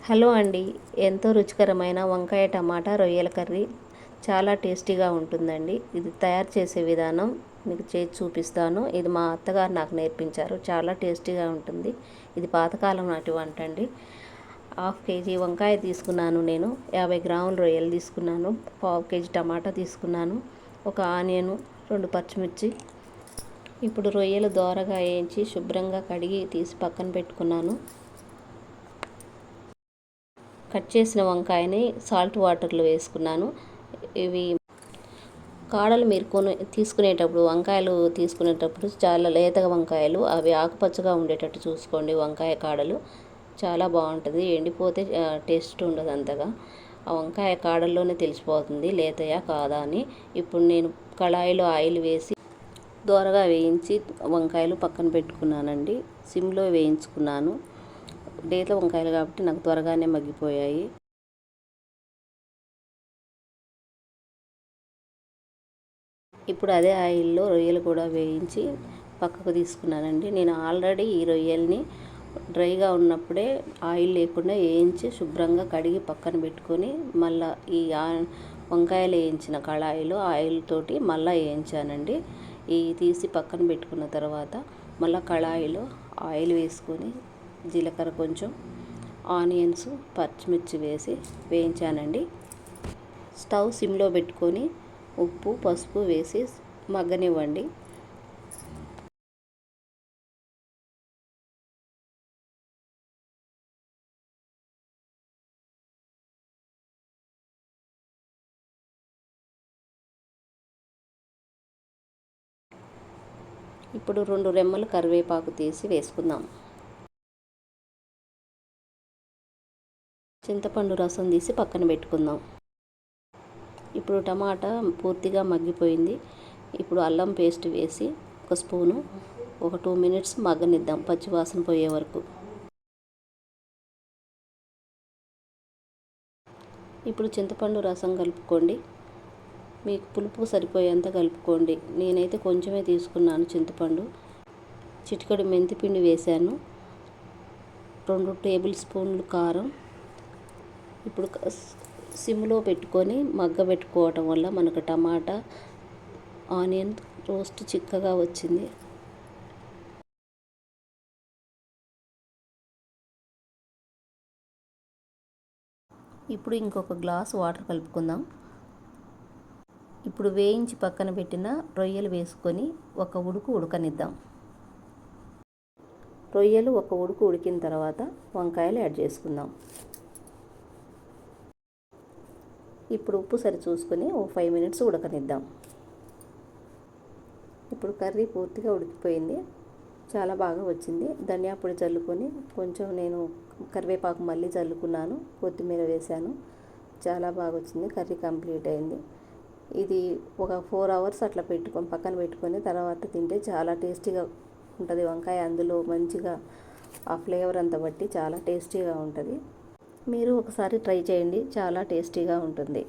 Hello అండి, ఎంతో రుచికరమైన వంకాయ టమాటా రొయ్యల కర్రీ చాలా టేస్టీగా ఉంటుందండి. ఇది తయారు చేసే విధానం మీకు చేసి చూపిస్తాను. ఇది మా అత్తగారు నాకు నేర్పించారు. చాలా టేస్టీగా ఉంటుంది. ఇది పాతకాలం నాటి వంట అండి. 1/2 కేజీ వంకాయ తీసుకున్నాను నేను, 50 గ్రాముల రొయ్యలు తీసుకున్నాను, 1/2 కేజీ టమాటా తీసుకున్నాను, ఒక ఆనియను, 2 పచ్చిమిర్చి. ఇప్పుడు రొయ్యలు దోరగా వేయించి శుభ్రంగా కడిగి తీసి పక్కన పెట్టుకున్నాను. కట్ చేసిన వంకాయని సాల్ట్ వాటర్లో వేసుకున్నాను. ఇవి కాడలు మీరు తీసుకునేటప్పుడు వంకాయలు తీసుకునేటప్పుడు చాలా లేతగా వంకాయలు, అవి ఆకుపచ్చగా ఉండేటట్టు చూసుకోండి. వంకాయ కాడలు చాలా బాగుంటుంది. ఎండిపోతే టేస్ట్ ఉండదు అంతగా. ఆ వంకాయ కాడల్లోనే తెలిసిపోతుంది లేతయా కాదా అని. ఇప్పుడు నేను కళాయిలో ఆయిల్ వేసి దోరగా వేయించి వంకాయలు పక్కన పెట్టుకున్నానండి. సిమ్లో వేయించుకున్నాను. లేత వంకాయలు కాబట్టి నాకు త్వరగానే మగ్గిపోయాయి. ఇప్పుడు అదే ఆయిల్లో రొయ్యలు కూడా వేయించి పక్కకు తీసుకున్నానండి. నేను ఆల్రెడీ ఈ రొయ్యల్ని డ్రైగా ఉన్నప్పుడే ఆయిల్ లేకుండా వేయించి శుభ్రంగా కడిగి పక్కన పెట్టుకొని మళ్ళీ ఈ వంకాయలు వేయించిన కళాయిలో ఆయిల్ తోటి మళ్ళీ వేయించానండి. ఈ తీసి పక్కన పెట్టుకున్న తర్వాత మళ్ళీ కళాయిలో ఆయిల్ వేసుకొని జీలకర్ర కొంచెం, ఆనియన్స్, పచ్చిమిర్చి వేసి వేయించానండి. స్టవ్ సిమ్లో పెట్టుకొని ఉప్పు, పసుపు వేసి మగ్గనివ్వండి. ఇప్పుడు 2 రెమ్మలు కరివేపాకు తీసి వేసుకుందాం. చింతపండు రసం తీసి పక్కన పెట్టుకుందాం. ఇప్పుడు టమాటా పూర్తిగా మగ్గిపోయింది. ఇప్పుడు అల్లం పేస్ట్ వేసి ఒక స్పూను, ఒక 2 మినిట్స్ మగ్గనిద్దాం పచ్చివాసన పోయే వరకు. ఇప్పుడు చింతపండు రసం కలుపుకోండి. మీకు పులుపు సరిపోయేంత కలుపుకోండి. నేనైతే కొంచెమే తీసుకున్నాను చింతపండు. చిటికెడు మెంతిపిండి వేశాను, 2 టేబుల్ స్పూన్లు కారం. ఇప్పుడు సిమ్లో పెట్టుకొని మగ్గబెట్టుకోవటం వల్ల మనకు టమాటా, ఆనియన్ రోస్ట్ చిక్కగా వచ్చింది. ఇప్పుడు ఇంకొక గ్లాస్ వాటర్ కలుపుకుందాం. ఇప్పుడు వేయించి పక్కన పెట్టిన రొయ్యలు వేసుకొని ఒక ఉడుకు ఉడకనిద్దాం. రొయ్యలు ఒక ఉడుకు ఉడికిన తర్వాత వంకాయలు యాడ్ చేసుకుందాం. ఇప్పుడు ఉప్పు సరి చూసుకొని ఓ 5 మినిట్స్ ఉడకనిద్దాం. ఇప్పుడు కర్రీ పూర్తిగా ఉడికిపోయింది. చాలా బాగా వచ్చింది. ధనియా పొడి చల్లుకొని కొంచెం నేను కరివేపాకు మళ్ళీ చల్లుకున్నాను, కొత్తిమీర వేశాను. చాలా బాగా వచ్చింది. కర్రీ కంప్లీట్ అయింది. ఇది ఒక 4 అవర్స్ అట్లా పక్కన పెట్టుకొని తర్వాత తింటే చాలా టేస్టీగా ఉంటుంది. వంకాయ అందులో మంచిగా ఆ ఫ్లేవర్ అంతా బట్టి చాలా టేస్టీగా ఉంటుంది. మీరు ఒకసారి ట్రై చేయండి, చాలా టేస్టీగా ఉంటుంది.